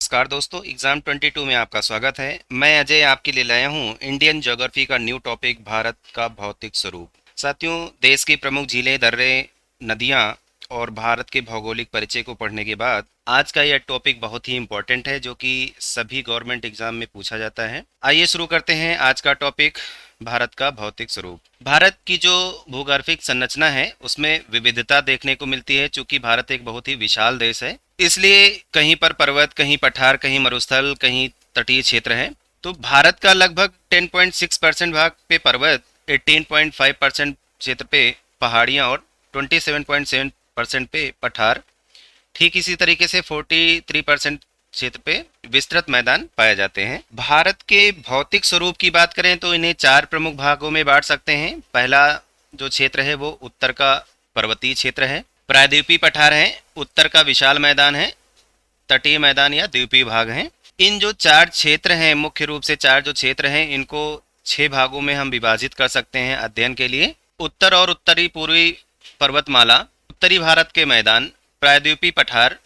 नमस्कार दोस्तों, एग्ज़ाम 22 में आपका स्वागत है। मैं अजय आपके लिए लाया हूँ इंडियन ज्योग्राफी का न्यू टॉपिक भारत का भौतिक स्वरूप। साथियों, देश की प्रमुख झीलें, दर्रे, नदियाँ और भारत के भौगोलिक परिचय को पढ़ने के बाद आज का यह टॉपिक बहुत ही इम्पोर्टेंट है, जो कि सभी गवर्नमेंट एग्जाम में पूछा जाता है। आइए शुरू करते हैं आज का टॉपिक, भारत का भौतिक स्वरूप। भारत की जो भूगर्भिक संरचना है उसमें विविधता देखने को मिलती है, चूंकि भारत एक बहुत ही विशाल देश है। इसलिए कहीं पर पर्वत, कहीं पठार, कहीं मरुस्थल, कहीं तटीय क्षेत्र है। तो भारत का लगभग 10.6% भाग पे पर्वत, 18.5% क्षेत्र पे पहाड़ियाँ और 27.7% पे पठार, ठीक इसी तरीके से 43% क्षेत्र पे विस्तृत मैदान पाए जाते हैं। भारत के भौतिक स्वरूप की बात करें तो इन्हें चार प्रमुख भागों में बांट सकते हैं। पहला जो क्षेत्र है वो उत्तर का पर्वतीय क्षेत्र है, प्रायद्वीपीय पठार है, उत्तर का विशाल मैदान है, तटीय मैदान या द्वीपीय भाग हैं। इन जो चार क्षेत्र हैं, मुख्य रूप से चार जो क्षेत्र हैं, इनको छह भागों में हम विभाजित कर सकते हैं अध्ययन के लिए। उत्तर और उत्तरी पूर्वी पर्वतमाला, उत्तरी भारत के मैदान, प्रायद्वीपीय पठार,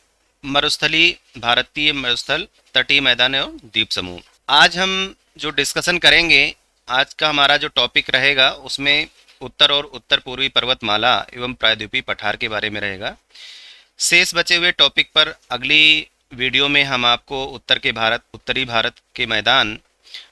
मरुस्थलीय भारतीय मरुस्थल, तटीय मैदान और द्वीप समूह। आज हम जो डिस्कशन करेंगे, आज का हमारा जो टॉपिक रहेगा उसमें उत्तर और उत्तर पूर्वी पर्वतमाला एवं प्रायद्वीपीय पठार के बारे में रहेगा। शेष बचे हुए टॉपिक पर अगली वीडियो में हम आपको उत्तरी भारत के मैदान,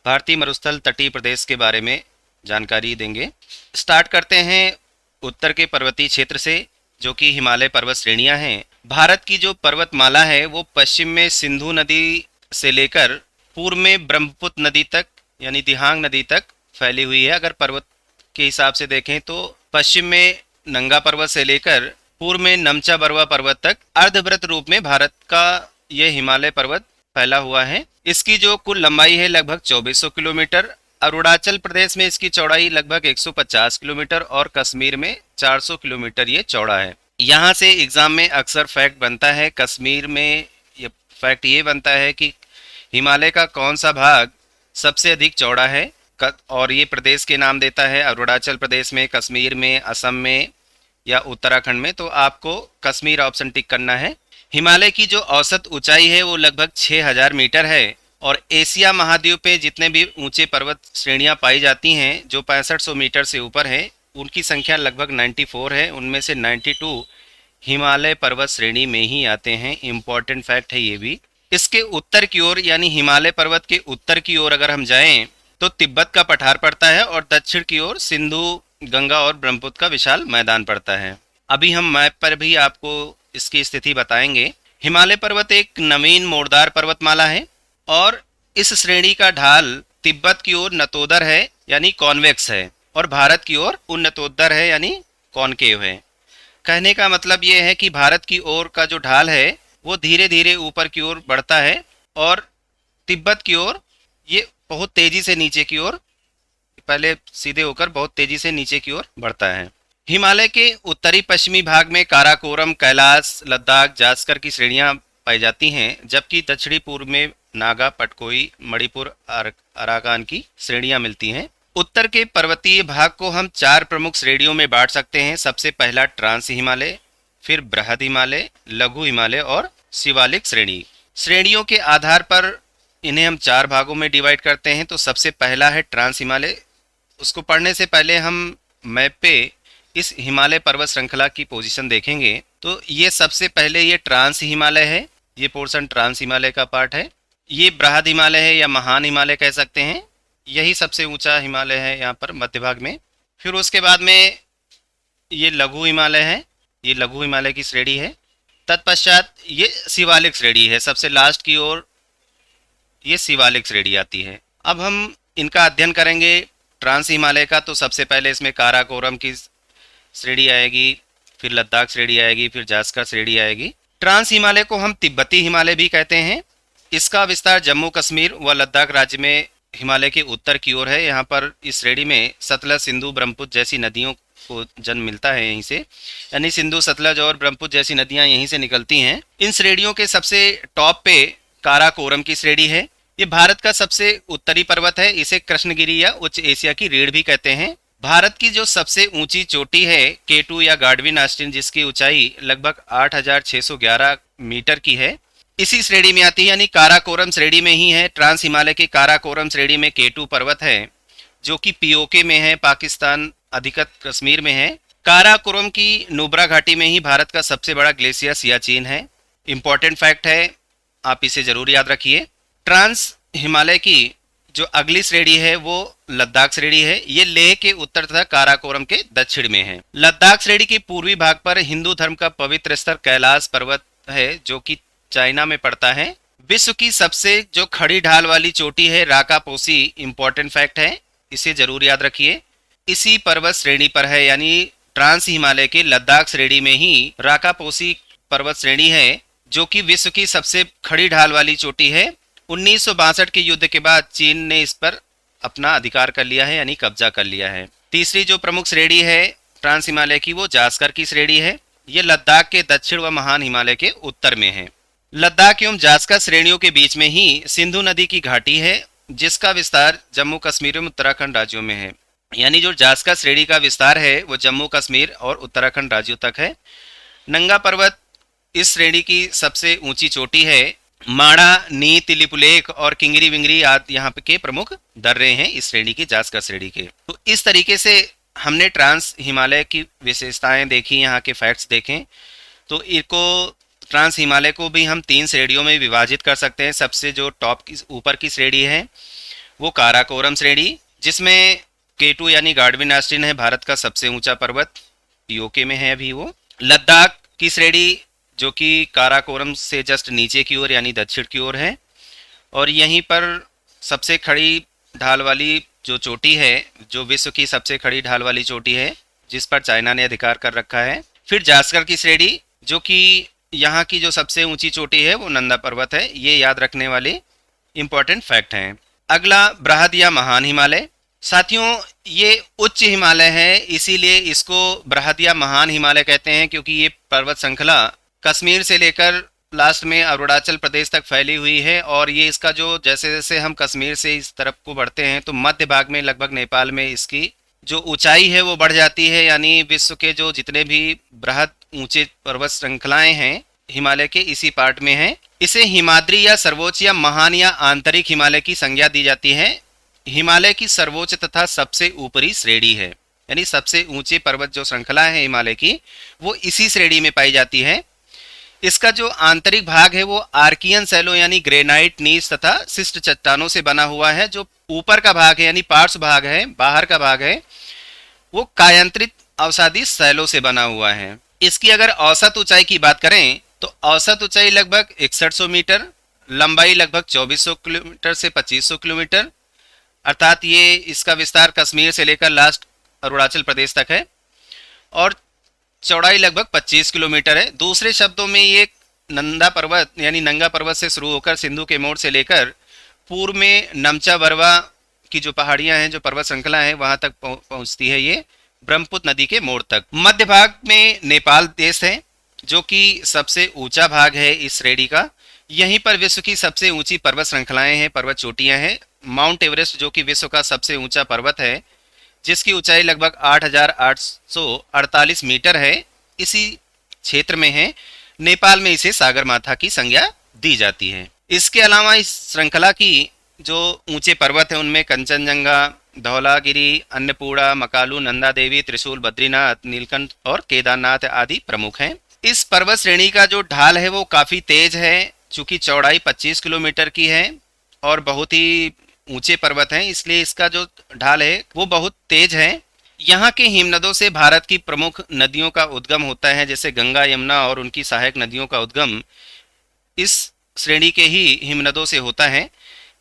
भारतीय मरुस्थल, तटीय प्रदेश के बारे में जानकारी देंगे। स्टार्ट करते हैं उत्तर के पर्वतीय क्षेत्र से, जो कि हिमालय पर्वत श्रेणियां हैं। भारत की जो पर्वतमाला है वो पश्चिम में सिंधु नदी से लेकर पूर्व में ब्रह्मपुत्र नदी तक यानी दिहांग नदी तक फैली हुई है। अगर पर्वत के हिसाब से देखें तो पश्चिम में नंगा पर्वत से लेकर पूर्व में नमचा बरवा पर्वत तक अर्धवृत्त रूप में भारत का यह हिमालय पर्वत फैला हुआ है। इसकी जो कुल लंबाई है लगभग 2400 किलोमीटर। अरुणाचल प्रदेश में इसकी चौड़ाई लगभग 150 किलोमीटर और कश्मीर में 400 किलोमीटर ये चौड़ा है। यहाँ से एग्जाम में अक्सर फैक्ट बनता है, कश्मीर में ये फैक्ट ये बनता है कि हिमालय का कौन सा भाग सबसे अधिक चौड़ा है, और ये प्रदेश के नाम देता है, अरुणाचल प्रदेश में, कश्मीर में, असम में या उत्तराखंड में। तो आपको कश्मीर ऑप्शन टिक करना है। हिमालय की जो औसत ऊंचाई है वो लगभग 6000 मीटर है, और एशिया महाद्वीप पे जितने भी ऊंचे पर्वत श्रेणियां पाई जाती हैं जो 6500 मीटर से ऊपर है, उनकी संख्या लगभग 94 है। उनमें से 92 हिमालय पर्वत श्रेणी में ही आते हैं। इम्पॉर्टेंट फैक्ट है ये भी। इसके उत्तर की ओर यानी हिमालय पर्वत के उत्तर की ओर अगर हम जाएं तो तिब्बत का पठार पड़ता है, और दक्षिण की ओर सिंधु, गंगा और ब्रह्मपुत्र का विशाल मैदान पड़ता है। अभी हम मैप पर भी आपको इसकी स्थिति बताएंगे। हिमालय पर्वत एक नवीन मोड़दार पर्वतमाला है, और इस श्रेणी का ढाल तिब्बत की ओर नतोदर है यानी कॉन्वेक्स है, और भारत की ओर उन्नतोदर है यानी कॉनकेव है। कहने का मतलब ये है कि भारत की ओर का जो ढाल है वो धीरे धीरे ऊपर की ओर बढ़ता है, और तिब्बत की ओर ये बहुत तेजी से नीचे की ओर, पहले सीधे होकर बहुत तेजी से नीचे की ओर बढ़ता है। हिमालय के उत्तरी पश्चिमी भाग में काराकोरम, कैलाश, लद्दाख, जास्कर की श्रेणियां पाई जाती हैं, जबकि दक्षिणी पूर्व में नागा, पटकोई, मणिपुर, अराकान की श्रेणियां मिलती हैं। उत्तर के पर्वतीय भाग को हम चार प्रमुख श्रेणियों में बांट सकते हैं। सबसे पहला ट्रांस हिमालय, फिर बृहद हिमालय, लघु हिमालय और शिवालिक श्रेणी। श्रेणियों के आधार पर इन्हें हम चार भागों में डिवाइड करते हैं। तो सबसे पहला है ट्रांस हिमालय। उसको पढ़ने से पहले हम मैप पे इस हिमालय पर्वत श्रृंखला की पोजीशन देखेंगे। तो ये सबसे पहले ये ट्रांस हिमालय है, ये पोर्शन ट्रांस हिमालय का पार्ट है। ये बृहद हिमालय है या महान हिमालय कह सकते हैं, यही सबसे ऊंचा हिमालय है यहाँ पर मध्य भाग में। फिर उसके बाद में ये लघु हिमालय है, ये लघु हिमालय की श्रेणी है। तत्पश्चात ये शिवालिक श्रेणी है, सबसे लास्ट की ओर ये शिवालिक श्रेणी आती है। अब हम इनका अध्ययन करेंगे ट्रांस हिमालय का। तो सबसे पहले इसमें काराकोरम की श्रेणी आएगी, फिर लद्दाख श्रेणी आएगी, फिर जास्कर श्रेणी आएगी। ट्रांस हिमालय को हम तिब्बती हिमालय भी कहते हैं। इसका विस्तार जम्मू कश्मीर व लद्दाख राज्य में हिमालय के उत्तर की ओर है। यहाँ पर इस श्रेणी में सतलज, सिंधु, ब्रह्मपुत्र जैसी नदियों को जन्म मिलता है यहीं से, यानी सिंधु, सतलज और ब्रह्मपुत्र जैसी नदियाँ यहीं से निकलती हैं। इन श्रेणियों के सबसे टॉप पे काराकोरम की श्रेणी है। ये भारत का सबसे उत्तरी पर्वत है। इसे कृष्णगिरी या उच्च एशिया की रीढ़ भी कहते हैं। भारत की जो सबसे ऊंची चोटी है K2 या गार्डविन आस्टीन, जिसकी ऊंचाई लगभग 8611 मीटर की है, इसी श्रेणी में आती है, यानी काराकोरम श्रेणी में ही है। ट्रांस हिमालय के काराकोरम श्रेणी में केटू पर्वत है, जो कि पीओके में है, पाकिस्तान अधिकतर कश्मीर में है। काराकोरम की नुब्रा घाटी में ही भारत का सबसे बड़ा ग्लेशियर सियाचिन है। इंपॉर्टेंट फैक्ट है, आप इसे जरूर याद रखिए। ट्रांस हिमालय की जो अगली श्रेणी है वो लद्दाख श्रेणी है। ये लेह के उत्तर तथा काराकोरम के दक्षिण में है। लद्दाख श्रेणी के पूर्वी भाग पर हिंदू धर्म का पवित्र स्थल कैलाश पर्वत है, जो कि चाइना में पड़ता है। विश्व की सबसे जो खड़ी ढाल वाली चोटी है राकापोसी, इंपॉर्टेंट फैक्ट है, इसे जरूर याद रखिए। इसी पर्वत श्रेणी पर है, यानी ट्रांस हिमालय के लद्दाख श्रेणी में ही राकापोसी पर्वत श्रेणी है, जो कि विश्व की सबसे खड़ी ढाल वाली चोटी है। 1962 के युद्ध के बाद चीन ने इस पर अपना अधिकार कर लिया है, यानी कब्जा कर लिया है। तीसरी जो प्रमुख श्रेणी है ट्रांस हिमालय की वो जास्कर की श्रेणी है। ये लद्दाख के दक्षिण व महान हिमालय के उत्तर में है। लद्दाख एवं जास्कर श्रेणियों के बीच में ही सिंधु नदी की घाटी है, जिसका विस्तार जम्मू कश्मीर एवं उत्तराखंड राज्यों में है। यानी जो जास्कर श्रेणी का विस्तार है वो जम्मू कश्मीर और उत्तराखंड राज्यों तक है। नंगा पर्वत इस श्रेणी की सबसे ऊंची चोटी है। माणा, नी, तिलिपुलेख और किंगरी विंगरी आदि यहाँ के प्रमुख दर्रे हैं इस श्रेणी की, जास्कर श्रेणी के। तो इस तरीके से हमने ट्रांस हिमालय की विशेषताएं देखी, यहाँ के फैक्ट्स देखें। तो इनको ट्रांस हिमालय को भी हम 3 श्रेणियों में विभाजित कर सकते हैं। सबसे जो टॉप की ऊपर की श्रेणी है वो काराकोरम श्रेणी, जिसमें केटू यानी गार्डविन ऑस्टिन है भारत का सबसे ऊंचा पर्वत, पीओके में है अभी वो। लद्दाख की श्रेणी जो कि काराकोरम से जस्ट नीचे की ओर यानी दक्षिण की ओर है, और यहीं पर सबसे खड़ी ढाल वाली जो चोटी है, जो विश्व की सबसे खड़ी ढाल वाली चोटी है, जिस पर चाइना ने अधिकार कर रखा है। फिर जास्कर की श्रेणी, जो कि यहाँ की जो सबसे ऊंची चोटी है वो नंदा पर्वत है। ये याद रखने वाले इंपॉर्टेंट फैक्ट हैं। अगला बृहद या महान हिमालय। साथियों, ये उच्च हिमालय है, इसीलिए इसको बृहद या महान हिमालय कहते हैं, क्योंकि ये पर्वत श्रृंखला कश्मीर से लेकर लास्ट में अरुणाचल प्रदेश तक फैली हुई है। और ये इसका जो जैसे जैसे हम कश्मीर से इस तरफ को बढ़ते हैं तो मध्य भाग में लगभग नेपाल में इसकी जो ऊंचाई है वो बढ़ जाती है। यानी विश्व के जो जितने भी बृहद ऊंचे पर्वत श्रृंखलाएं हैं हिमालय के इसी पार्ट में हैं। इसे हिमाद्री या सर्वोच्च या महान या आंतरिक हिमालय की संज्ञा दी जाती है। हिमालय की सर्वोच्च तथा सबसे ऊपरी श्रेणी है, यानी सबसे ऊंचे पर्वत जो श्रृंखला है हिमालय की वो इसी श्रेणी में पाई जाती है। इसका जो आंतरिक भाग है वो आर्कियन सैलो यानी ग्रेनाइट, नीस तथा शिष्ट चट्टानों से बना हुआ है। जो ऊपर का भाग है यानी पार्श्व भाग है, बाहर का भाग है, वो कायांतरित अवसादी सैलो से बना हुआ है। इसकी अगर औसत ऊंचाई की बात करें तो औसत ऊंचाई लगभग 6100 मीटर, लंबाई लगभग 2400 किलोमीटर से 2500 किलोमीटर, अर्थात ये इसका विस्तार कश्मीर से लेकर लास्ट अरुणाचल प्रदेश तक है, और चौड़ाई लगभग 25 किलोमीटर है। दूसरे शब्दों में ये नंदा पर्वत यानी नंगा पर्वत से शुरू होकर सिंधु के मोड़ से लेकर पूर्व में नमचा बरवा की जो पहाड़ियां हैं, जो पर्वत श्रृंखला है, वहां तक पहुंचती है ये ब्रह्मपुत्र नदी के मोड़ तक। मध्य भाग में नेपाल देश है, जो कि सबसे ऊंचा भाग है इस श्रेणी का। यहीं पर विश्व की सबसे ऊंची पर्वत श्रृंखलाएं हैं, पर्वत चोटियां हैं। माउंट एवरेस्ट जो कि विश्व का सबसे ऊंचा पर्वत है, जिसकी ऊंचाई लगभग 8848 मीटर है, इसी क्षेत्र में है। नेपाल में इसे सागरमाथा की संज्ञा दी जाती है। इसके अलावा इस श्रृंखला की जो ऊंचे पर्वत है उनमें कंचनजंगा, धौलागिरी, अन्नपूर्णा, मकालू, नंदा देवी, त्रिशूल, बद्रीनाथ, नीलकंठ और केदारनाथ आदि प्रमुख हैं। इस पर्वत श्रेणी का जो ढाल है वो काफ़ी तेज है, चूँकि चौड़ाई 25 किलोमीटर की है और बहुत ही ऊंचे पर्वत हैं, इसलिए इसका जो ढाल है वो बहुत तेज है। यहाँ के हिमनदों से भारत की प्रमुख नदियों का उद्गम होता है, जैसे गंगा, यमुना और उनकी सहायक नदियों का उद्गम इस श्रेणी के ही हिमनदों से होता है।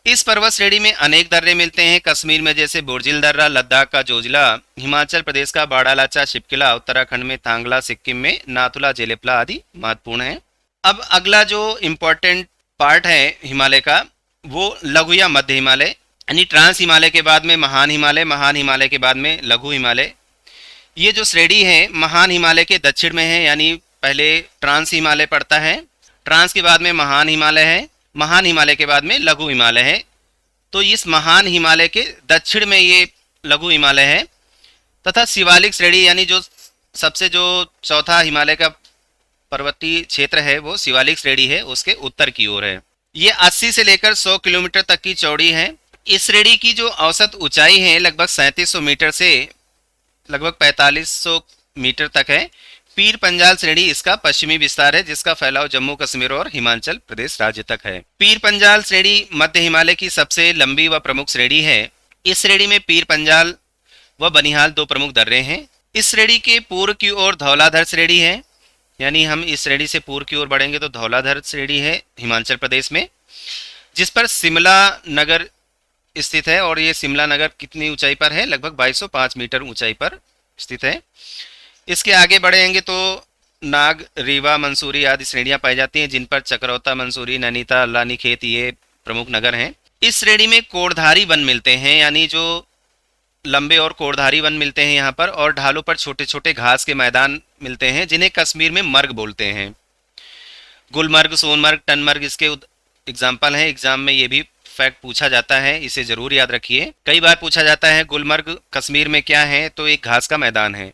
इस पर्वत श्रेणी में अनेक दर्रे मिलते हैं, कश्मीर में जैसे बुर्जिल दर्रा, लद्दाख का जोजिला, हिमाचल प्रदेश का बाड़ालाचा शिपकिला, उत्तराखंड में थांगला, सिक्किम में नाथुला जेलेपला आदि महत्वपूर्ण है। अब अगला जो इम्पोर्टेंट पार्ट है हिमालय का वो लघु या मध्य हिमालय, यानी ट्रांस हिमालय के बाद में महान हिमालय, महान हिमालय के बाद में लघु हिमालय। ये जो श्रेणी है महान हिमालय के दक्षिण में है, यानी पहले ट्रांस हिमालय पड़ता है, ट्रांस के बाद में महान हिमालय है, महान हिमालय के बाद में लघु हिमालय है। तो इस महान हिमालय के दक्षिण में ये लघु हिमालय है, तथा शिवालिक श्रेणी यानी जो सबसे जो चौथा हिमालय का पर्वतीय क्षेत्र है वो शिवालिक श्रेणी है, उसके उत्तर की ओर है। ये 80 से लेकर 100 किलोमीटर तक की चौड़ी है। इस श्रेणी की जो औसत ऊंचाई है लगभग 3700 मीटर से लगभग 4500 मीटर तक है। पीर पंजाल श्रेणी इसका पश्चिमी विस्तार है, जिसका फैलाव जम्मू कश्मीर और हिमाचल प्रदेश राज्य तक है। पीर पंजाल श्रेणी मध्य हिमालय की सबसे लंबी व प्रमुख श्रेणी है। इस श्रेणी में पीर पंजाल व बनिहाल दो प्रमुख दर्रे हैं। इस श्रेणी के पूर्व की ओर धौलाधर श्रेणी है, यानी हम इस श्रेणी से पूर्व की ओर बढ़ेंगे तो धौलाधर श्रेणी है हिमाचल प्रदेश में, जिस पर शिमला नगर स्थित है। और ये शिमला नगर कितनी ऊंचाई पर है? लगभग 2205 मीटर ऊंचाई पर स्थित है। इसके आगे बढ़ेंगे तो नाग, रीवा, मंसूरी आदि श्रेणियां पाई जाती हैं, जिन पर चक्रौता, मंसूरी, नैनीताल, रानीखेत ये प्रमुख नगर हैं। इस श्रेणी में कोड़धारी वन मिलते हैं, यानी जो लंबे और कोड़धारी वन मिलते हैं यहाँ पर, और ढालों पर छोटे छोटे घास के मैदान मिलते हैं, जिन्हें कश्मीर में मर्ग बोलते हैं। गुलमर्ग, सोनमर्ग, टनमर्ग इसके एग्जाम्पल हैं। एग्जाम में ये भी फैक्ट पूछा जाता है, इसे जरूर याद रखिए। कई बार पूछा जाता है गुलमर्ग कश्मीर में क्या है, तो एक घास का मैदान है।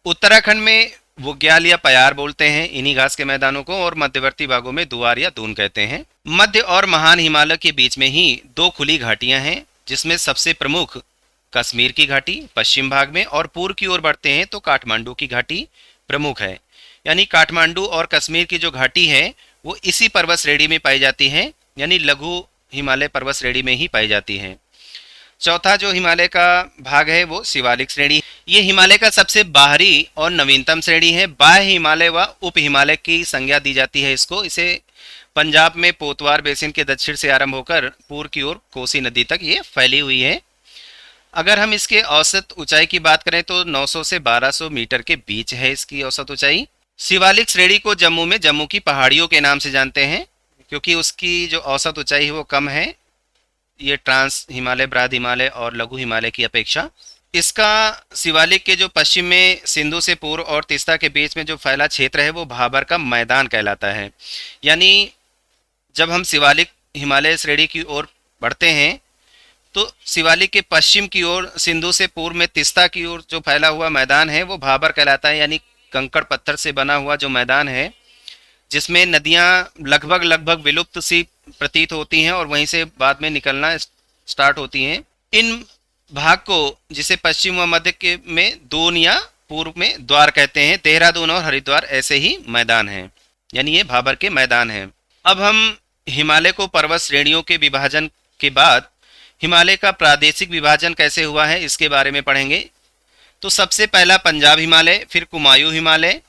उत्तराखंड में बुग्याल या पयार बोलते हैं इन्हीं घास के मैदानों को, और मध्यवर्ती भागों में दुआर या दून कहते हैं। मध्य और महान हिमालय के बीच में ही दो खुली घाटियां हैं, जिसमें सबसे प्रमुख कश्मीर की घाटी पश्चिम भाग में, और पूर्व की ओर बढ़ते हैं तो काठमांडू की घाटी प्रमुख है। यानी काठमांडू और कश्मीर की जो घाटी है वो इसी पर्वत श्रेणी में पाई जाती है, यानी लघु हिमालय पर्वत श्रेणी में ही पाई जाती है। चौथा जो हिमालय का भाग है वो शिवालिक श्रेणी। ये हिमालय का सबसे बाहरी और नवीनतम श्रेणी है। बाह्य हिमालय व उप हिमालय की संज्ञा दी जाती है इसको। इसे पंजाब में पोतवार बेसिन के दक्षिण से आरंभ होकर पूर्व की ओर कोसी नदी तक ये फैली हुई है। अगर हम इसके औसत ऊंचाई की बात करें तो 900 से 1200 मीटर के बीच है इसकी औसत ऊंचाई। शिवालिक श्रेणी को जम्मू में जम्मू की पहाड़ियों के नाम से जानते हैं, क्योंकि उसकी जो औसत ऊंचाई है वो कम है, ये ट्रांस हिमालय, बृहद हिमालय और लघु हिमालय की अपेक्षा। इसका शिवालिक के जो पश्चिम में सिंधु से पूर्व और तीस्ता के बीच में जो फैला क्षेत्र है वो भाबर का मैदान कहलाता है। यानी जब हम शिवालिक हिमालय श्रेणी की ओर बढ़ते हैं तो शिवालिक के पश्चिम की ओर सिंधु से पूर्व में तीस्ता की ओर जो फैला हुआ मैदान है वो भाबर कहलाता है, यानी कंकड़ पत्थर से बना हुआ जो मैदान है, जिसमें नदियां लगभग लगभग विलुप्त सी प्रतीत होती हैं और वहीं से बाद में निकलना स्टार्ट होती हैं। इन भाग को, जिसे पश्चिम व मध्य के में दून या पूर्व में द्वार कहते हैं, देहरादून और हरिद्वार ऐसे ही मैदान हैं, यानी ये भाबर के मैदान हैं। अब हम हिमालय को पर्वत श्रेणियों के विभाजन के बाद हिमालय का प्रादेशिक विभाजन कैसे हुआ है इसके बारे में पढ़ेंगे। तो सबसे पहला पंजाब हिमालय, फिर कुमायूं हिमालय,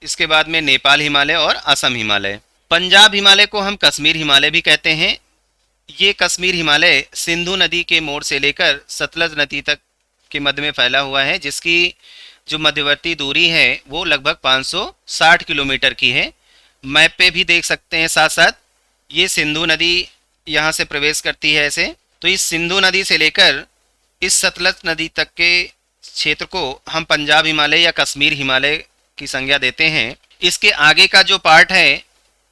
इसके बाद में नेपाल हिमालय और असम हिमालय। पंजाब हिमालय को हम कश्मीर हिमालय भी कहते हैं। ये कश्मीर हिमालय सिंधु नदी के मोड़ से लेकर सतलज नदी तक के मध्य में फैला हुआ है, जिसकी जो मध्यवर्ती दूरी है वो लगभग 560 किलोमीटर की है। मैप पे भी देख सकते हैं साथ साथ। ये सिंधु नदी यहाँ से प्रवेश करती है ऐसे, तो इस सिंधु नदी से लेकर इस सतलज नदी तक के क्षेत्र को हम पंजाब हिमालय या कश्मीर हिमालय की संज्ञा देते हैं। इसके आगे का जो पार्ट है,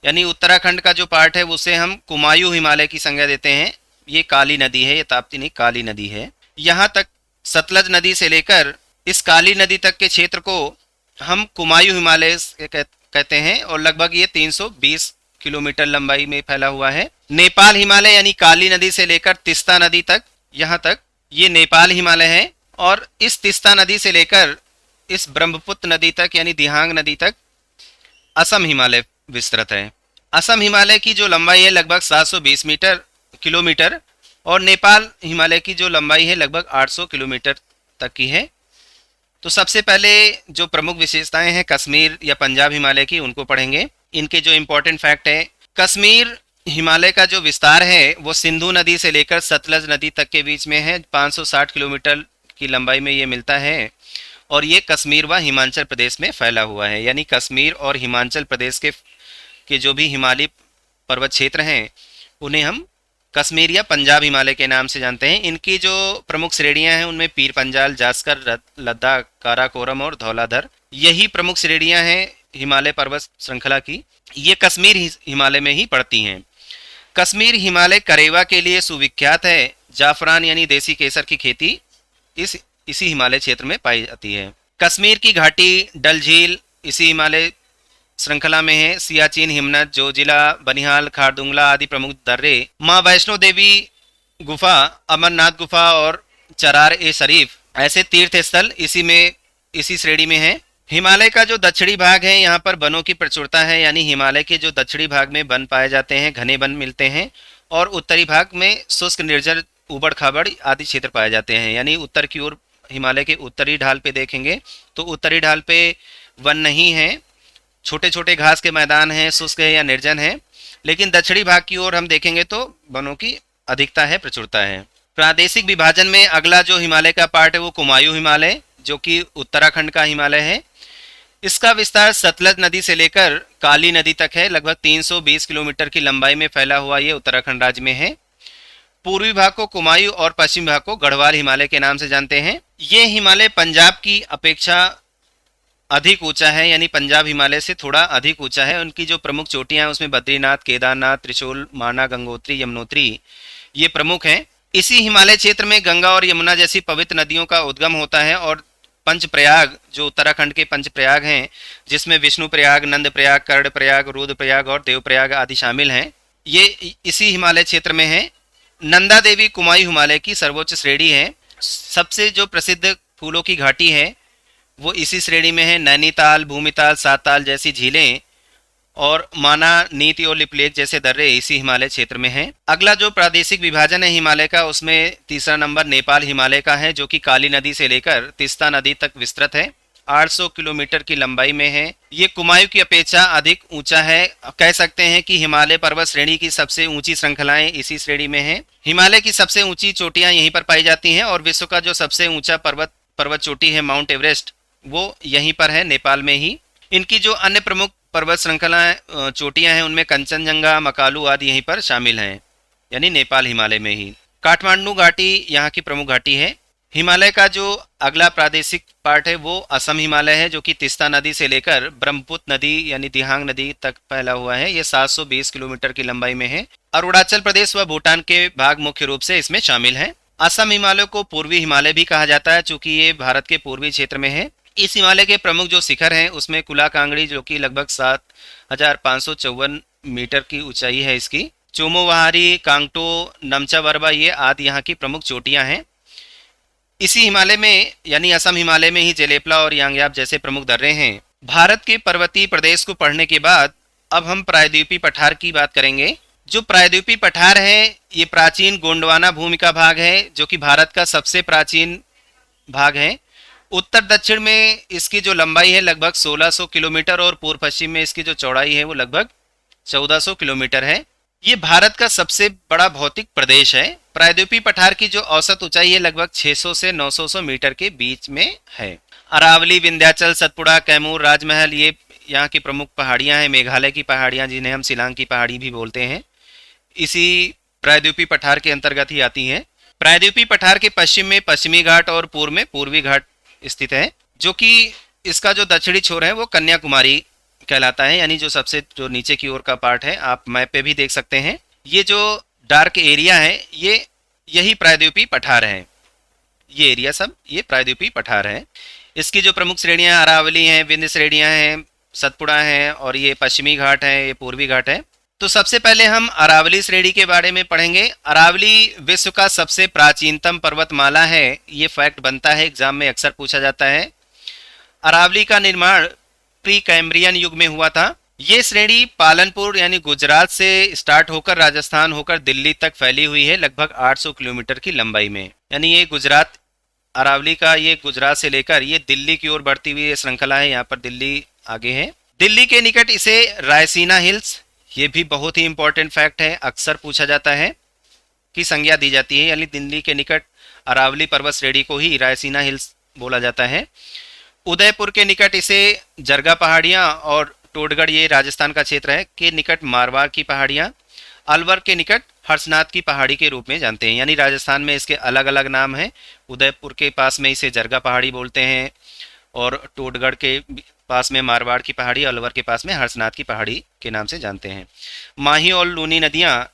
यानी उत्तराखंड का जो पार्ट है, उसे हम कुमायूं हिमालय की संज्ञा देते हैं। ये काली नदी है, ये ताप्ती नहीं, काली नदी है। यहाँ तक सतलज नदी से लेकर इस काली नदी तक के क्षेत्र को हम कुमायूं हिमालय कहते हैं, और लगभग ये 320 किलोमीटर लंबाई में फैला हुआ है। नेपाल हिमालय यानी काली नदी से लेकर तीस्ता नदी तक, यहाँ तक ये नेपाल हिमालय है। और इस तीस्ता नदी से लेकर इस ब्रह्मपुत्र नदी तक यानी दिहांग नदी तक असम हिमालय विस्तृत है। असम हिमालय की जो लंबाई है लगभग 720 किलोमीटर, और नेपाल हिमालय की जो लंबाई है लगभग 800 किलोमीटर तक की है। तो सबसे पहले जो प्रमुख विशेषताएं हैं कश्मीर या पंजाब हिमालय की, उनको पढ़ेंगे। इनके जो इम्पोर्टेंट फैक्ट है, कश्मीर हिमालय का जो विस्तार है वो सिंधु नदी से लेकर सतलज नदी तक के बीच में है। 560 किलोमीटर की लंबाई में ये मिलता है, और ये कश्मीर व हिमाचल प्रदेश में फैला हुआ है। यानी कश्मीर और हिमाचल प्रदेश के जो भी हिमालय पर्वत क्षेत्र हैं उन्हें हम कश्मीर या पंजाब हिमालय के नाम से जानते हैं। इनकी जो प्रमुख श्रेणियां हैं उनमें पीर पंजाल, जास्कर, लद्दाख, काराकोरम और धौलाधर, यही प्रमुख श्रेणियां हैं हिमालय पर्वत श्रृंखला की। ये कश्मीर हिमालय में ही पड़ती हैं। कश्मीर हिमालय करेवा के लिए सुविख्यात है। जाफरान यानी देसी केसर की खेती इसी हिमालय क्षेत्र में पाई जाती है। कश्मीर की घाटी, डल झील इसी हिमालय श्रृंखला में है। सियाचिन, हिमनद, जोजिला, बनिहाल, खारदुंगला आदि प्रमुख दर्रे, माँ वैष्णो देवी गुफा, अमरनाथ गुफा और चरार ए शरीफ ऐसे तीर्थ स्थल इसी श्रेणी में है। हिमालय का जो दक्षिणी भाग है यहाँ पर वनों की प्रचुरता है, यानी हिमालय के जो दक्षिणी भाग में वन पाए जाते हैं, घने वन मिलते हैं, और उत्तरी भाग में शुष्क, निर्जल, ऊबड़ खाबड़ आदि क्षेत्र पाए जाते हैं। यानी उत्तर की ओर हिमालय के उत्तरी ढाल पे देखेंगे तो उत्तरी ढाल पे वन नहीं है, छोटे छोटे घास के मैदान हैं, शुष्क है या निर्जन है। लेकिन दक्षिणी भाग की ओर हम देखेंगे तो वनों की अधिकता है, प्रचुरता है। प्रादेशिक विभाजन में अगला जो हिमालय का पार्ट है वो कुमायूं हिमालय, जो कि उत्तराखंड का हिमालय है। इसका विस्तार सतलज नदी से लेकर काली नदी तक है। लगभग 320 किलोमीटर की लंबाई में फैला हुआ ये उत्तराखंड राज्य में है। पूर्वी भाग को कुमायूं और पश्चिमी भाग को गढ़वाल हिमालय के नाम से जानते हैं। ये हिमालय पंजाब की अपेक्षा अधिक ऊंचा है, यानी पंजाब हिमालय से थोड़ा अधिक ऊंचा है। उनकी जो प्रमुख चोटियां हैं उसमें बद्रीनाथ, केदारनाथ, त्रिशूल, माना, गंगोत्री, यमुनोत्री ये प्रमुख हैं। इसी हिमालय क्षेत्र में गंगा और यमुना जैसी पवित्र नदियों का उद्गम होता है, और पंचप्रयाग जो उत्तराखंड के पंचप्रयाग हैं, जिसमें विष्णु प्रयाग, नंद प्रयाग, कर्ण प्रयाग, रुद्र प्रयाग और देव प्रयाग आदि शामिल हैं, ये इसी हिमालय क्षेत्र में है। नंदा देवी कुमायूं हिमालय की सर्वोच्च श्रेणी है। सबसे जो प्रसिद्ध फूलों की घाटी है वो इसी श्रेणी में है। नैनीताल, भूमिताल, साताल जैसी झीलें और माना, नीति और लिपलेख जैसे दर्रे इसी हिमालय क्षेत्र में हैं। अगला जो प्रादेशिक विभाजन है हिमालय का, उसमें तीसरा नंबर नेपाल हिमालय का है, जो कि काली नदी से लेकर तीस्ता नदी तक विस्तृत है। 800 किलोमीटर की लंबाई में है। ये कुमायूं की अपेक्षा अधिक ऊंचा है। कह सकते हैं कि हिमालय पर्वत श्रेणी की सबसे ऊंची श्रृंखलाएं इसी श्रेणी में हैं। हिमालय की सबसे ऊंची चोटियां यहीं पर पाई जाती हैं, और विश्व का जो सबसे ऊंचा पर्वत चोटी है माउंट एवरेस्ट, वो यहीं पर है, नेपाल में ही। इनकी जो अन्य प्रमुख पर्वत श्रृंखलाएं चोटियां हैं उनमें कंचनजंगा, मकालू आदि यहीं पर शामिल हैं, यानी नेपाल हिमालय में ही। काठमांडू घाटी यहाँ की प्रमुख घाटी है। हिमालय का जो अगला प्रादेशिक पार्ट है वो असम हिमालय है, जो कि तीस्ता नदी से लेकर ब्रह्मपुत्र नदी यानी दिहांग नदी तक फैला हुआ है। ये 720 किलोमीटर की लंबाई में है। अरुणाचल प्रदेश व भूटान के भाग मुख्य रूप से इसमें शामिल हैं। असम हिमालय को पूर्वी हिमालय भी कहा जाता है, चूंकि ये भारत के पूर्वी क्षेत्र में है। इस हिमालय के प्रमुख जो शिखर हैं उसमें कुला कांगड़ी, जो कि लगभग 7,554 मीटर की ऊंचाई है इसकी, चोमोवहारी, कांगटो, नमचावरबा ये आदि यहाँ की प्रमुख चोटियाँ हैं। इसी हिमालय में यानी असम हिमालय में ही जेलेपला और यांगयाप जैसे प्रमुख दर्रे हैं। भारत के पर्वतीय प्रदेश को पढ़ने के बाद अब हम प्रायद्वीपीय पठार की बात करेंगे। जो प्रायद्वीपीय पठार है ये प्राचीन गोंडवाना भूमि का भाग है, जो कि भारत का सबसे प्राचीन भाग है। उत्तर दक्षिण में इसकी जो लंबाई है लगभग 1600 किलोमीटर और पूर्व पश्चिम में इसकी जो चौड़ाई है वो लगभग 1400 किलोमीटर है। ये भारत का सबसे बड़ा भौतिक प्रदेश है। प्रायद्वीपीय पठार की जो औसत ऊंचाई है लगभग 600 से 900 मीटर के बीच में है। अरावली, विंध्याचल, सतपुड़ा, कैमूर, राजमहल ये यहाँ की प्रमुख पहाड़ियाँ हैं। मेघालय की पहाड़ियाँ, जिन्हें हम शिलांग की पहाड़ी भी बोलते हैं, इसी प्रायद्वीपीय पठार के अंतर्गत ही आती हैं। प्रायद्वीपीय पठार के पश्चिम में पश्चिमी घाट और पूर्व में पूर्वी घाट स्थित है, जो कि इसका जो दक्षिणी छोर है वो कन्याकुमारी कहलाता है, यानी जो नीचे की ओर का पार्ट है, आप मैप पे भी देख सकते हैं। ये जो डार्क एरिया है यही प्रायद्वीपीय पठार है। ये एरिया सब ये प्रायद्वीपीय पठार है। इसकी जो प्रमुख श्रेणियां अरावली हैं, विंध्य श्रेणियां हैं, सतपुड़ा हैं, और ये पश्चिमी घाट है, ये पूर्वी घाट है। तो सबसे पहले हम अरावली श्रेणी के बारे में पढ़ेंगे। अरावली विश्व का सबसे प्राचीनतम पर्वतमाला है। ये फैक्ट बनता है, एग्जाम में अक्सर पूछा जाता है। अरावली का निर्माण प्री कैम्ब्रियन युग में हुआ था। ये श्रेणी पालनपुर यानी गुजरात से स्टार्ट होकर राजस्थान होकर दिल्ली तक फैली हुई है, लगभग 800 किलोमीटर की लंबाई में। यानी ये गुजरात, अरावली का ये गुजरात से लेकर ये दिल्ली की ओर बढ़ती हुई ये श्रृंखला है। यहाँ पर दिल्ली आगे है। दिल्ली के निकट इसे रायसीना हिल्स, ये भी बहुत ही इंपॉर्टेंट फैक्ट है, अक्सर पूछा जाता है, की संज्ञा दी जाती है। यानी दिल्ली के निकट अरावली पर्वत श्रेणी को ही रायसीना हिल्स बोला जाता है। उदयपुर के निकट इसे जरगा पहाड़ियाँ और टोडगढ़, ये राजस्थान का क्षेत्र है, के निकट मारवाड़ की पहाड़ियाँ, अलवर के निकट हर्षनाथ की पहाड़ी के रूप में जानते हैं। यानी राजस्थान में इसके अलग अलग नाम हैं। उदयपुर के पास में इसे जरगा पहाड़ी बोलते हैं, और टोडगढ़ के पास में मारवाड़ की पहाड़ी, अलवर के पास में हर्षनाथ की पहाड़ी के नाम से जानते हैं। माही और लूनी नदियाँ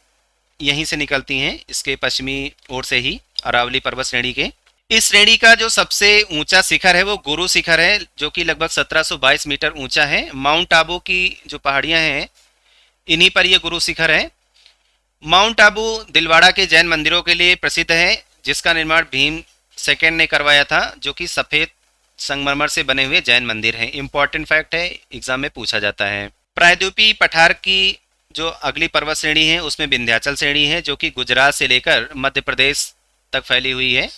यहीं से निकलती हैं, इसके पश्चिमी ओर से ही, अरावली पर्वत श्रेणी के। इस श्रेणी का जो सबसे ऊंचा शिखर है वो गुरु शिखर है, जो कि लगभग 1722 मीटर ऊंचा है। माउंट आबू की जो पहाड़ियां हैं, इन्हीं पर ये गुरु शिखर है। माउंट आबू दिलवाड़ा के जैन मंदिरों के लिए प्रसिद्ध है, जिसका निर्माण भीम सेकेंड ने करवाया था, जो कि सफ़ेद संगमरमर से बने हुए जैन मंदिर हैं। इंपॉर्टेंट फैक्ट है, एग्जाम में पूछा जाता है। प्रायद्वीपीय पठार की जो अगली पर्वत श्रेणी है उसमें विंध्याचल श्रेणी है, जो कि गुजरात से लेकर मध्य प्रदेश तक फैली हुई है।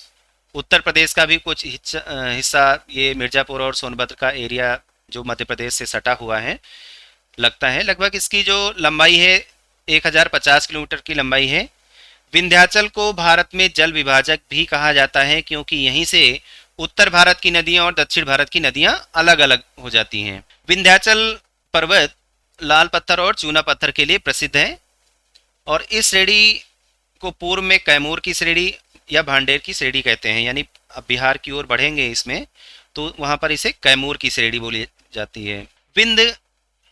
उत्तर प्रदेश का भी कुछ हिस्सा ये मिर्ज़ापुर और सोनभद्र का एरिया जो मध्य प्रदेश से सटा हुआ है लगता है। लगभग इसकी जो लंबाई है 1050 किलोमीटर की लंबाई है। विंध्याचल को भारत में जल विभाजक भी कहा जाता है, क्योंकि यहीं से उत्तर भारत की नदियां और दक्षिण भारत की नदियां अलग अलग हो जाती हैं। विंध्याचल पर्वत लाल पत्थर और चूना पत्थर के लिए प्रसिद्ध है, और इस श्रेणी को पूर्व में कैमूर की श्रेणी या भांडेर की श्रेणी कहते हैं। यानी अब बिहार की ओर बढ़ेंगे इसमें तो वहाँ पर इसे कैमूर की श्रेणी बोली जाती है। विंध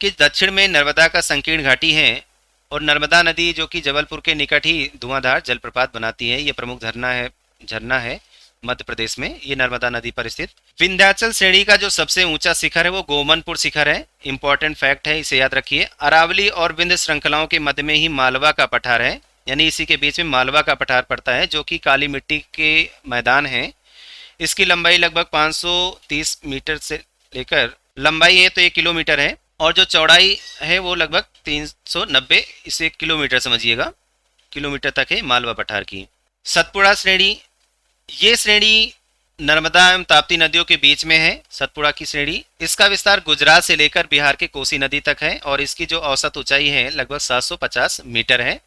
के दक्षिण में नर्मदा का संकीर्ण घाटी है, और नर्मदा नदी जो कि जबलपुर के निकट ही धुआंधार जलप्रपात बनाती है। ये प्रमुख झरना है मध्य प्रदेश में, ये नर्मदा नदी पर स्थित। विंध्याचल श्रेणी का जो सबसे ऊंचा शिखर है वो गोमनपुर शिखर है। इंपॉर्टेंट फैक्ट है, इसे याद रखिए। अरावली और विंध्य श्रृंखलाओं के मध्य में ही मालवा का पठार है, यानी इसी के बीच में मालवा का पठार पड़ता है, जो कि काली मिट्टी के मैदान है। इसकी लंबाई लगभग 530 मीटर से लेकर, लंबाई है तो 1 किलोमीटर है, और जो चौड़ाई है वो लगभग 390, इसे किलोमीटर समझिएगा, किलोमीटर तक है मालवा पठार की। सतपुड़ा श्रेणी, ये श्रेणी नर्मदा एवं ताप्ती नदियों के बीच में है। सतपुड़ा की श्रेणी, इसका विस्तार गुजरात से लेकर बिहार के कोसी नदी तक है, और इसकी जो औसत ऊंचाई है लगभग 750 मीटर है।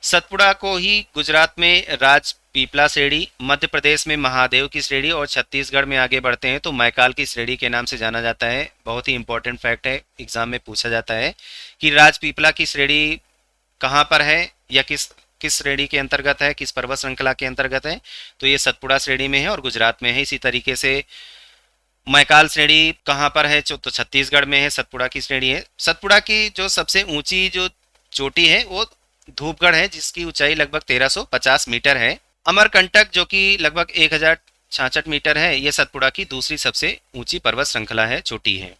सतपुड़ा को ही गुजरात में राजपीपला श्रेणी, मध्य प्रदेश में महादेव की श्रेणी, और छत्तीसगढ़ में आगे बढ़ते हैं तो मैकाल की श्रेणी के नाम से जाना जाता है। बहुत ही इंपॉर्टेंट फैक्ट है, एग्जाम में पूछा जाता है कि राजपीपला की श्रेणी कहाँ पर है या किस किस श्रेणी के अंतर्गत है, किस पर्वत श्रृंखला के अंतर्गत है। तो ये सतपुड़ा श्रेणी में है और गुजरात में है। इसी तरीके से मैकाल श्रेणी कहाँ पर है, तो छत्तीसगढ़ में है, सतपुड़ा की श्रेणी है। सतपुड़ा की जो सबसे ऊंची जो चोटी है वो धूपगढ़ है, जिसकी ऊंचाई लगभग 1350 मीटर है। अमरकंटक जो कि लगभग 1066 मीटर है, ये सतपुड़ा की दूसरी सबसे ऊंची पर्वत श्रृंखला है, चोटी है।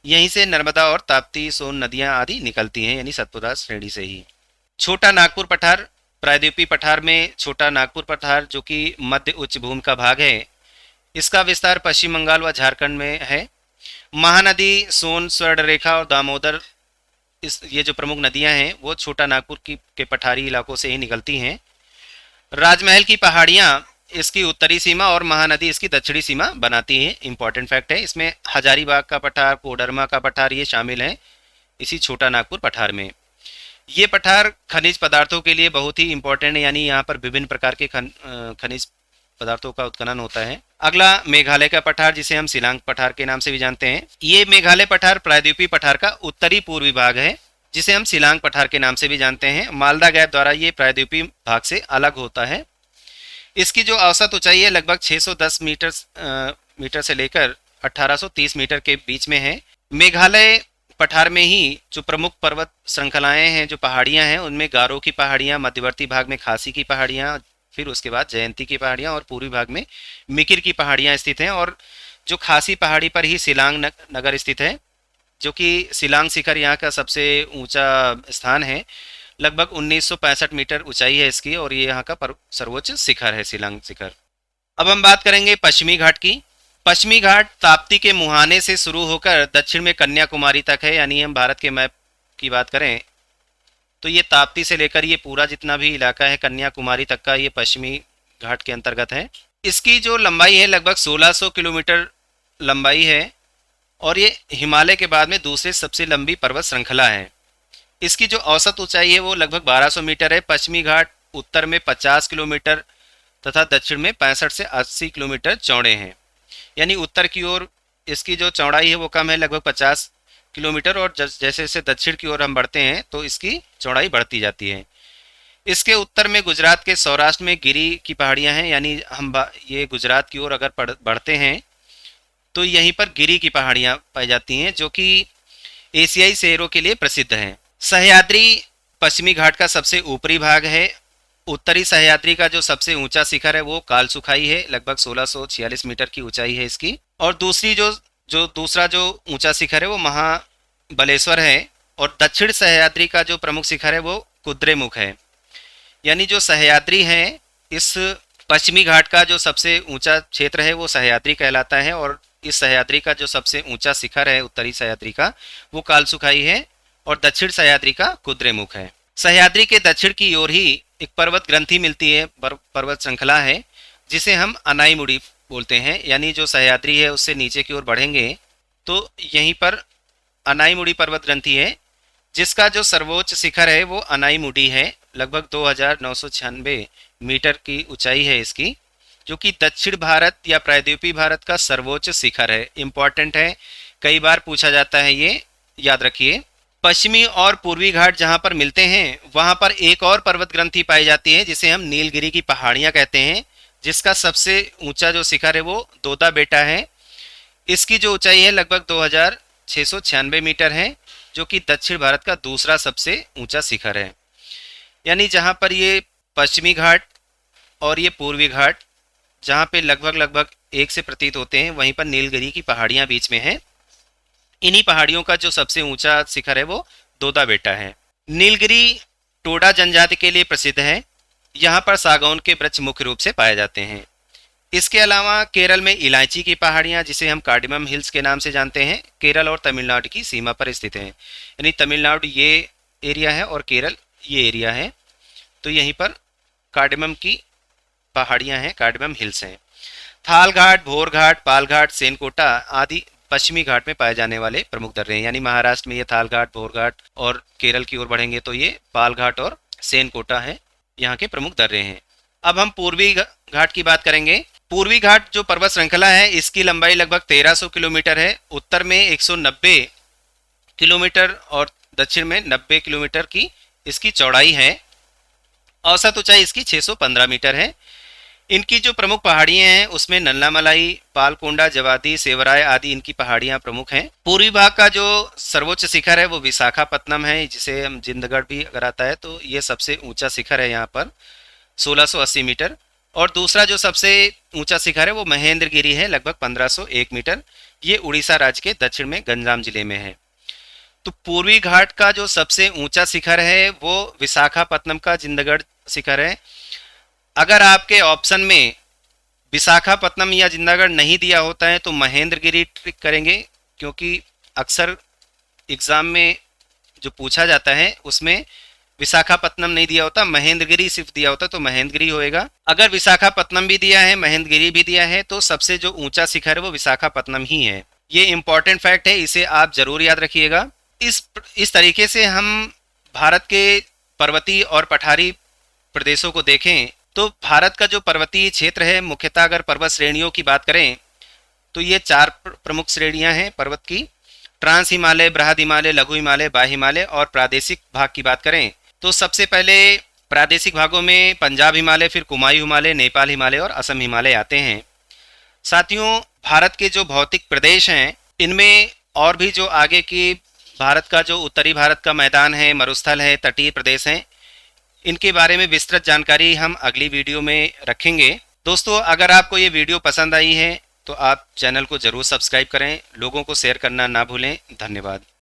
यहीं से नर्मदा और ताप्ती सोन नदियां आदि निकलती हैं, यानी सतपुड़ा श्रेणी से ही। छोटा नागपुर पठार, प्रायद्वीपीय पठार में छोटा नागपुर पठार जो कि मध्य उच्च भूमि का भाग है, इसका विस्तार पश्चिम बंगाल व झारखंड में है। महानदी, सोन, स्वर्णरेखा और दामोदर, ये जो प्रमुख नदियां हैं वो छोटा नागपुर के पठारी इलाकों से ही निकलती हैं। राजमहल की पहाड़ियां इसकी उत्तरी सीमा और महानदी इसकी दक्षिणी सीमा बनाती है। इंपॉर्टेंट फैक्ट है, इसमें हजारीबाग का पठार, कोडरमा का पठार ये शामिल हैं इसी छोटा नागपुर पठार में। ये पठार खनिज पदार्थों के लिए बहुत ही इंपॉर्टेंट है, यानी यहाँ पर विभिन्न प्रकार के खनिज पदार्थों का उत्खनन होता है। अगला मेघालय का पठार, जिसे हम शिलांग पठार के नाम से भी जानते हैं। ये मेघालय पठार प्रायद्वीपीय पठार का उत्तरी पूर्वी भाग है, जिसे हम शिलांग पठार के नाम से भी जानते हैं। मालदा गैप द्वारा ये प्रायद्वीपीय भाग से अलग होता है। इसकी जो औसत ऊंचाई है लगभग 610 मीटर से लेकर 1830 मीटर के बीच में है। मेघालय पठार में ही जो प्रमुख पर्वत श्रृंखलाएं हैं, जो पहाड़ियां हैं, उनमें गारो की पहाड़ियां, मध्यवर्ती भाग में खासी की पहाड़ियां, फिर उसके बाद जयंती की पहाड़ियां, और पूर्वी भाग में मिकिर की पहाड़ियां स्थित हैं। और जो खासी पहाड़ी पर ही शिलांग नगर स्थित है, जो कि शिलांग शिखर यहाँ का सबसे ऊंचा स्थान है। लगभग 1965 मीटर ऊंचाई है इसकी, और ये यहाँ का सर्वोच्च शिखर है, शिलांग शिखर। अब हम बात करेंगे पश्चिमी घाट की। पश्चिमी घाट ताप्ती के मुहाने से शुरू होकर दक्षिण में कन्याकुमारी तक है, यानी हम भारत के मैप की बात करें तो ये ताप्ती से लेकर ये पूरा जितना भी इलाका है कन्याकुमारी तक का, ये पश्चिमी घाट के अंतर्गत है। इसकी जो लंबाई है लगभग 1600 किलोमीटर लंबाई है, और ये हिमालय के बाद में दूसरे सबसे लंबी पर्वत श्रृंखला है। इसकी जो औसत ऊंचाई है वो लगभग 1200 मीटर है। पश्चिमी घाट उत्तर में 50 किलोमीटर तथा दक्षिण में 65 से 80 किलोमीटर चौड़े हैं, यानी उत्तर की ओर इसकी जो चौड़ाई है वो कम है, लगभग 50 किलोमीटर, और जैसे जैसे दक्षिण की ओर हम बढ़ते हैं तो इसकी चौड़ाई बढ़ती जाती है। इसके उत्तर में गुजरात के सौराष्ट्र में गिरी की पहाड़ियां हैं, यानी हम ये गुजरात की ओर अगर बढ़ते हैं तो यहीं पर गिरी की पहाड़ियां पाई जाती हैं, जो कि एशियाई शेरों के लिए प्रसिद्ध हैं। सह्याद्री पश्चिमी घाट का सबसे ऊपरी भाग है, उत्तरी सह्याद्री का जो सबसे ऊंचा शिखर है वो कालसुखाई है, लगभग 1646 मीटर की ऊंचाई है इसकी। और दूसरी जो जो दूसरा जो ऊंचा शिखर है वो महाबलेश्वर है। और दक्षिण सह्याद्री का जो प्रमुख शिखर है वो कुद्रेमुख है। यानी जो सह्याद्री है, इस पश्चिमी घाट का जो सबसे ऊंचा क्षेत्र है वो सह्याद्री कहलाता है। और इस सह्याद्री का जो सबसे ऊंचा शिखर है उत्तरी सह्याद्री का, वो कालसुखाई है। और दक्षिण सह्याद्री का कुद्रेमुख है। सह्याद्री के दक्षिण की ओर ही एक पर्वत ग्रंथि मिलती है, पर्वत श्रृंखला है, जिसे हम अनाईमुड़ी बोलते हैं। यानी जो सह्याद्री है उससे नीचे की ओर बढ़ेंगे तो यहीं पर अनाईमुड़ी पर्वत ग्रंथि है, जिसका जो सर्वोच्च शिखर है वो अनाईमुड़ी है। लगभग 2996 मीटर की ऊंचाई है इसकी, जो कि दक्षिण भारत या प्रायद्वीपीय भारत का सर्वोच्च शिखर है। इम्पॉर्टेंट है, कई बार पूछा जाता है, ये याद रखिए। पश्चिमी और पूर्वी घाट जहाँ पर मिलते हैं वहाँ पर एक और पर्वत ग्रंथि पाई जाती है, जिसे हम नीलगिरी की पहाड़ियाँ कहते हैं, जिसका सबसे ऊंचा जो शिखर है वो दोदा बेटा है। इसकी जो ऊंचाई है लगभग 2696 मीटर है, जो कि दक्षिण भारत का दूसरा सबसे ऊंचा शिखर है। यानी जहाँ पर ये पश्चिमी घाट और ये पूर्वी घाट जहाँ पे लगभग लगभग एक से प्रतीत होते हैं, वहीं पर नीलगिरी की पहाड़ियाँ बीच में हैं। इन्हीं पहाड़ियों का जो सबसे ऊंचा शिखर है वो दोदा बेटा है। नीलगिरी टोडा जनजाति के लिए प्रसिद्ध है। यहाँ पर सागौन के वृक्ष मुख्य रूप से पाए जाते हैं। इसके अलावा केरल में इलायची की पहाड़ियाँ, जिसे हम कार्डिमम हिल्स के नाम से जानते हैं, केरल और तमिलनाडु की सीमा पर स्थित हैं। यानी तमिलनाडु ये एरिया है और केरल ये एरिया है, तो यहीं पर कार्डिमम की पहाड़ियाँ हैं, कार्डिमम हिल्स हैं। थाल घाट, भोर घाट, पाल घाट, सेनकोटा आदि पश्चिमी घाट में पाए जाने वाले प्रमुख दर्रे हैं। यानी महाराष्ट्र में ये थाल घाट, भोर घाट, और केरल की ओर बढ़ेंगे तो ये पाल घाट और सेनकोटा है, यहाँ के प्रमुख दर्रे हैं। अब हम पूर्वी घाट की बात करेंगे। पूर्वी घाट जो पर्वत श्रृंखला है, इसकी लंबाई लगभग 1300 किलोमीटर है। उत्तर में 190 किलोमीटर और दक्षिण में 90 किलोमीटर की इसकी चौड़ाई है। औसत ऊंचाई इसकी 615 मीटर है। इनकी जो प्रमुख पहाड़ियां हैं उसमें नल्लामलाई, पालकोंडा, जवादी, सेवराय आदि इनकी पहाड़ियां प्रमुख हैं। पूर्वी भाग का जो सर्वोच्च शिखर है वो विशाखापत्तनम है, जिसे हम जिंदगढ़ भी अगर आता है तो ये सबसे ऊंचा शिखर है यहाँ पर, 1680 मीटर। और दूसरा जो सबसे ऊंचा शिखर है वो महेंद्रगिरी है, लगभग 1501 मीटर। ये उड़ीसा राज्य के दक्षिण में गंजाम जिले में है। तो पूर्वी घाट का जो सबसे ऊंचा शिखर है वो विशाखापत्तनम का जिंदगढ़ शिखर है। अगर आपके ऑप्शन में विशाखापत्तनम या जिंदागढ़ नहीं दिया होता है तो महेंद्रगिरी ट्रिक करेंगे, क्योंकि अक्सर एग्ज़ाम में जो पूछा जाता है उसमें विशाखापत्तनम नहीं दिया होता, महेंद्रगिरी सिर्फ दिया होता, तो महेंद्रगिरी होएगा। अगर विशाखापत्तनम भी दिया है, महेंद्रगिरी भी दिया है, तो सबसे जो ऊंचा शिखर है वो विशाखापत्तनम ही है। ये इंपॉर्टेंट फैक्ट है, इसे आप जरूर याद रखिएगा। इस तरीके से हम भारत के पर्वतीय और पठारी प्रदेशों को देखें तो भारत का जो पर्वतीय क्षेत्र है, मुख्यतः अगर पर्वत श्रेणियों की बात करें तो ये चार प्रमुख श्रेणियां हैं पर्वत की। ट्रांस हिमालय, बृहद हिमालय, लघु हिमालय, बाह्य हिमालय। और प्रादेशिक भाग की बात करें तो सबसे पहले प्रादेशिक भागों में पंजाब हिमालय, फिर कुमायूं हिमालय, नेपाल हिमालय और असम हिमालय आते हैं। साथियों, भारत के जो भौतिक प्रदेश हैं इनमें और भी जो आगे की भारत का जो उत्तरी भारत का मैदान है, मरुस्थल है, तटीय प्रदेश हैं, इनके बारे में विस्तृत जानकारी हम अगली वीडियो में रखेंगे। दोस्तों, अगर आपको ये वीडियो पसंद आई है तो आप चैनल को ज़रूर सब्सक्राइब करें, लोगों को शेयर करना ना भूलें। धन्यवाद।